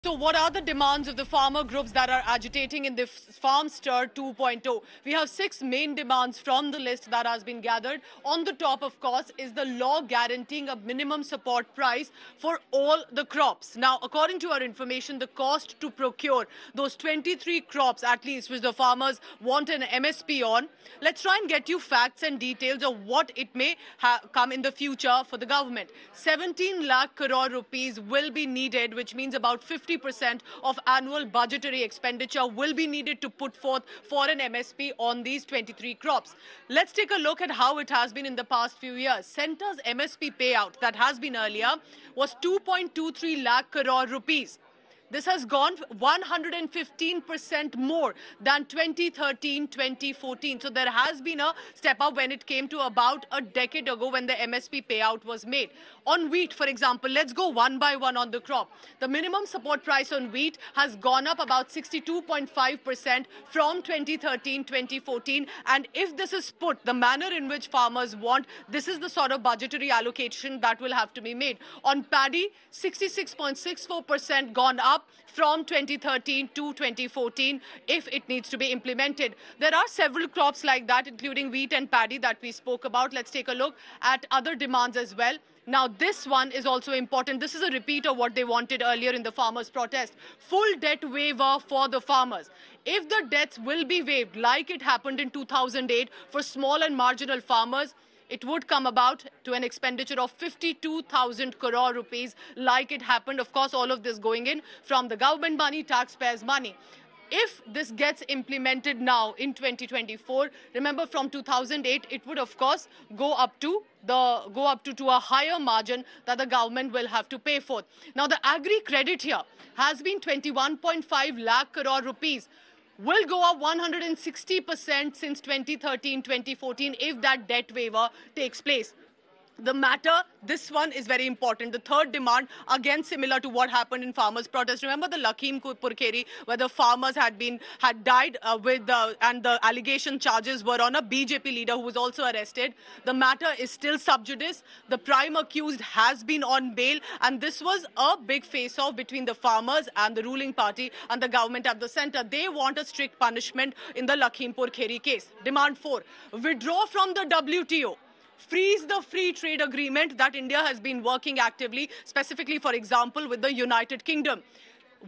So what are the demands of the farmer groups that are agitating in the Farm Stir 2.0? We have 6 main demands from the list that has been gathered. On the top, of course, is the law guaranteeing a minimum support price for all the crops. Now, according to our information, the cost to procure those 23 crops, at least, which the farmers want an MSP on, let's try and get you facts and details of what it may come in the future for the government. 17 lakh crore rupees will be needed, which means about 50% of annual budgetary expenditure will be needed to put forth for an MSP on these 23 crops. Let's take a look at how it has been in the past few years. Centre's MSP payout that has been earlier was 2.23 lakh crore rupees. This has gone 115% more than 2013-2014. So there has been a step up when it came to about a decade ago when the MSP payout was made. On wheat, for example, let's go one by one on the crop. The minimum support price on wheat has gone up about 62.5% from 2013-2014. And if this is put, the manner in which farmers want, this is the sort of budgetary allocation that will have to be made. On paddy, 66.64% gone up from 2013 to 2014 if it needs to be implemented. There are several crops like that, including wheat and paddy that we spoke about. Let's take a look at other demands as well. Now, this one is also important. This is a repeat of what they wanted earlier in the farmers' protest. Full debt waiver for the farmers. If the debts will be waived, like it happened in 2008 for small and marginal farmers, it would come about to an expenditure of 52,000 crore rupees, like it happened. Of course, all of this going in from the government money, taxpayers' money. If this gets implemented now in 2024, remember from 2008, it would of course go up to a higher margin that the government will have to pay for. Now, the agri credit here has been 21.5 lakh crore rupees. Will go up 160% since 2013-2014 if that debt waiver takes place. The matter, this one is very important. The third demand, again similar to what happened in farmers' protest. Remember the Lakhimpur Kheri, where the farmers had died and the allegation charges were on a BJP leader who was also arrested. The matter is still sub judice. The prime accused has been on bail, and this was a big face-off between the farmers and the ruling party and the government at the center. They want a strict punishment in the Lakhimpur Kheri case. Demand 4, withdraw from the WTO. Freeze the free trade agreement that India has been working actively, specifically, for example, with the United Kingdom.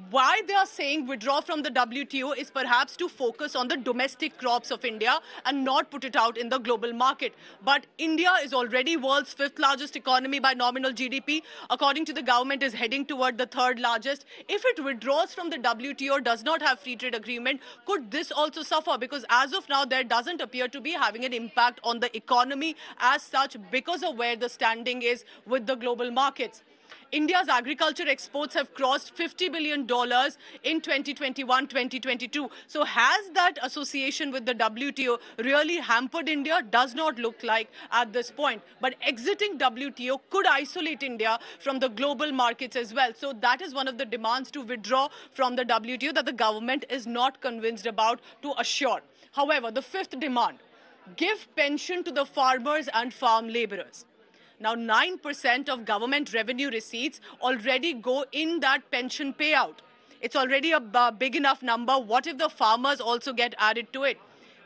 Why they are saying withdraw from the WTO is perhaps to focus on the domestic crops of India and not put it out in the global market. But India is already world's 5th largest economy by nominal GDP. According to the government, is heading toward the 3rd largest. If it withdraws from the WTO, does not have free trade agreement, could this also suffer? Because as of now, there doesn't appear to be having an impact on the economy as such because of where the standing is with the global markets. India's agriculture exports have crossed $50 billion in 2021-2022. So has that association with the WTO really hampered India? Does not look like at this point. But exiting WTO could isolate India from the global markets as well. So that is one of the demands, to withdraw from the WTO, that the government is not convinced about to assure. However, the 5th demand, give pension to the farmers and farm laborers. Now, 9% of government revenue receipts already go in that pension payout. It's already a big enough number. What if the farmers also get added to it?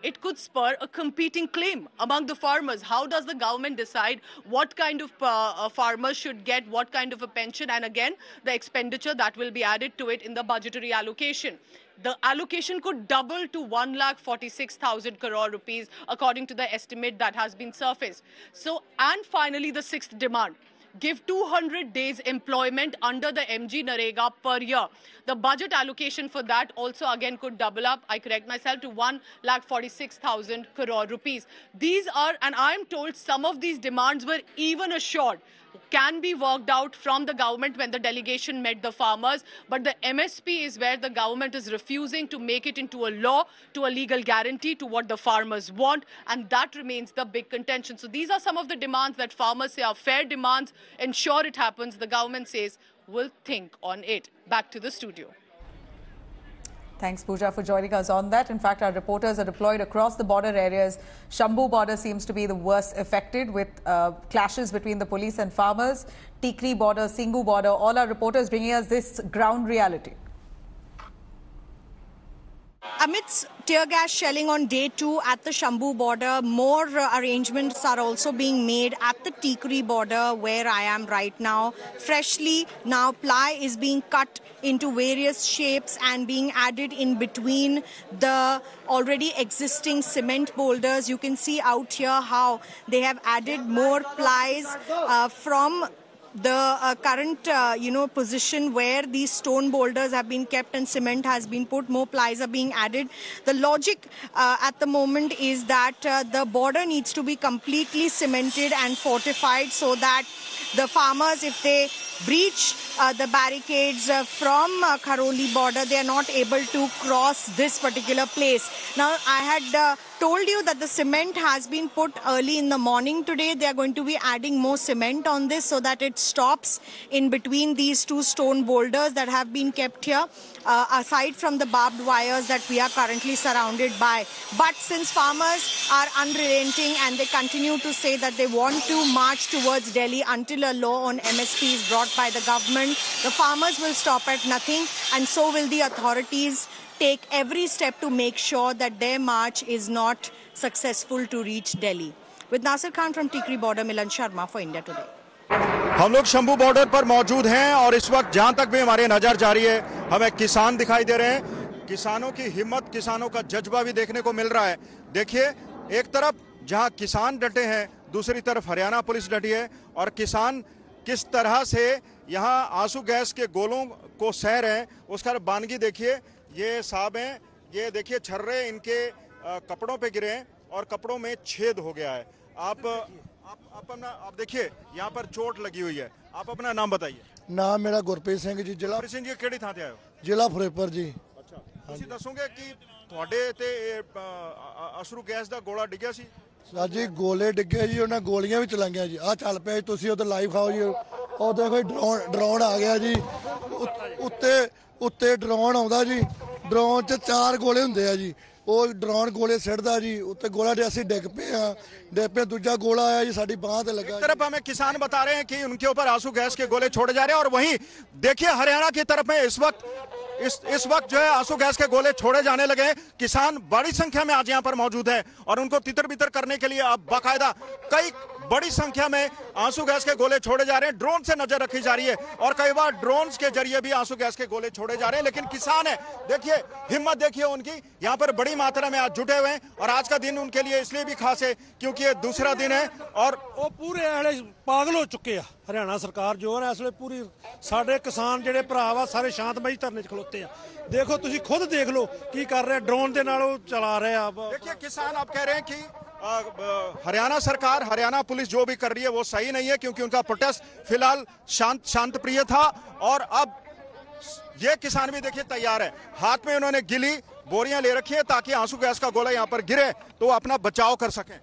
It could spur a competing claim among the farmers. How does the government decide what kind of farmers should get what kind of a pension? And again, the expenditure that will be added to it in the budgetary allocation. The allocation could double to 1,46,000 crore rupees, according to the estimate that has been surfaced. So, and finally, the 6th demand, give 200 days employment under the MG Narega per year. The budget allocation for that also again could double up, I correct myself, to 1,46,000 crore rupees. These are, and I'm told some of these demands were even assured can be worked out from the government when the delegation met the farmers. But the MSP is where the government is refusing to make it into a law, to a legal guarantee, to what the farmers want. And that remains the big contention. So these are some of the demands that farmers say are fair demands. Ensure it happens. The government says will think on it. Back to the studio. Thanks, Pooja, for joining us on that. In fact, our reporters are deployed across the border areas. Shambhu border seems to be the worst affected, with clashes between the police and farmers. Tikri border, Singhu border, all our reporters bringing us this ground reality. Amidst tear gas shelling on day 2 at the Shambhu border, more arrangements are also being made at the Tikri border where I am right now. Freshly, now ply is being cut into various shapes and being added in between the already existing cement boulders. You can see out here how they have added more plies from the current position where these stone boulders have been kept and cement has been put. More plies are being added. The logic at the moment is that the border needs to be completely cemented and fortified so that the farmers, if they breach the barricades from Kharoli border, they are not able to cross this particular place. Now, I had told you that the cement has been put early in the morning today. They are going to be adding more cement on this so that it stops in between these two stone boulders that have been kept here, aside from the barbed wires that we are currently surrounded by. But since farmers are unrelenting and they continue to say that they want to march towards Delhi until a law on MSP is brought by the government, the farmers will stop at nothing, and so will the authorities take every step to make sure that their march is not successful to reach Delhi. With Nasir Khan from Tikri border, Milan Sharma for India Today. हम लोग Shambhu border पर मौजूद हैं और इस वक्त जहां तक भी हमारी नजर जा रही है, हमें किसान दिखाई दे रहे हैं। किसानों की हिम्मत, किसानों का जज्बा भी देखने को मिल रहा है। देखिए, एक तरफ जहां किसान डटे हैं, दूसरी तरफ हरियाणा पुलिस डटी है और किसान किस तरह से यहां आंसू गैस के गोलों को सह रहे हैं, उसका बानगी देखिए। ये साहब हैं, ये देखिए छर्रे इनके कपड़ों पे गिरे हैं और कपड़ों में छेद हो गया है। आप देखिए यहाँ पर चोट लगी हुई है। आप अपना नाम बताइए। नाम मेरा गुरप्रीत सिंह जी, जिला गुरप्रीत सिंह जी ਕਿਹੜੀ ਥਾਂ ਤੇ ਆਏ ਹੋ? ਜ਼ਿਲ੍ਹਾ ਫਿਰੋਜ਼ਪੁਰ ਜੀ। ਅੱਛਾ, ਤੁਸੀਂ ਦੱਸੋਗੇ ਕਿ ਤੁਹਾਡੇ ਤੇ ਅਸਰੂ ਗੈਸ ਦਾ ਗੋਲਾ ਡਿੱਗਿਆ ਸੀ? ਸਾਜੀ ਗੋਲੇ ਡਿੱਗੇ ਜੀ, ਉਹਨਾਂ ਗੋਲੀਆਂ ਵੀ ਚਲਾਈਆਂ ਜੀ। ਆਹ ਚੱਲ ਪਿਆ, ਤੁਸੀਂ ਉਧਰ ਲਾਈਵ ਖਾਓ ਜੀ। ਉਹ ਦੇਖੋ ਡਰੋਨ ਆ ਗਿਆ ਜੀ, ਉੱਤੇ ਡਰੋਨ ਆਉਂਦਾ ਜੀ। ਡਰੋਨ 'ਚ 4 ਗੋਲੇ ਹੁੰਦੇ ਆ ਜੀ। ਉਹ ਡਰੋਨ ਗੋਲੇ ਸਿੱਟਦਾ ਜੀ, ਉੱਤੇ गोला ਅਸੀਂ ਡਿੱਗ पए। दूजा गोला आया जी, साड़ी बांह पे लगा। एक तरफ हमें किसान बता रहे हैं कि उनके ऊपर आंसू गैस के गोले छोड़े जा रहे हैं और वहीं देखिए हरियाणा की तरफ में इस वक्त जो है आंसू गैस के गोले छोड़े जाने लगे हैं। किसान बड़ी संख्या में आज यहाँ पर मौजूद है और उनको तितर बितर करने के लिए अब बाकायदा कई बड़ी संख्या में आंसू गैस के गोले छोड़े जा रहे हैं। ड्रोन से नजर रखी जा रही है और कई बार ड्रोन के जरिए भी आंसू गैस के गोले छोड़े जा रहे हैं। लेकिन किसान है, देखिए हिम्मत देखिए उनकी, यहाँ पर बड़ी मात्रा में आज जुटे हुए हैं और आज का दिन उनके लिए इसलिए भी खास है क्योंकि ये दूसरा दिन है और ਉਹ ਪੂਰੇ ਐਲੇ ਪਾਗਲ ਹੋ ਚੁੱਕੇ ਆ। ਹਰਿਆਣਾ ਸਰਕਾਰ ਜੋ ਹੈ ਇਸ ਵੇਲੇ ਪੂਰੀ, ਸਾਡੇ ਕਿਸਾਨ ਜਿਹੜੇ ਭਰਾ ਵਾ ਸਾਰੇ ਸ਼ਾਂਤਮਈ ਧਰਨੇ 'ਚ ਖਲੋਤੇ ਆ। ਦੇਖੋ ਤੁਸੀਂ ਖੁਦ ਦੇਖ ਲਓ ਕੀ ਕਰ ਰਿਹਾ, ਡਰੋਨ ਦੇ ਨਾਲ ਉਹ ਚਲਾ ਰਹੇ ਆ। देखिए किसान आप कह रहे हैं कि हरियाणा सरकार, हरियाणा पुलिस जो भी कर रही है वो सही नहीं है क्योंकि उनका प्रोटेस्ट फिलहाल शांत प्रिय था और अब ये किसान भी देखिए तैयार है। हाथ में उन्होंने गिली बोरियां ले रखी है ताकि आंसू गैस का गोला यहाँ पर गिरे तो अपना बचाव कर सकें।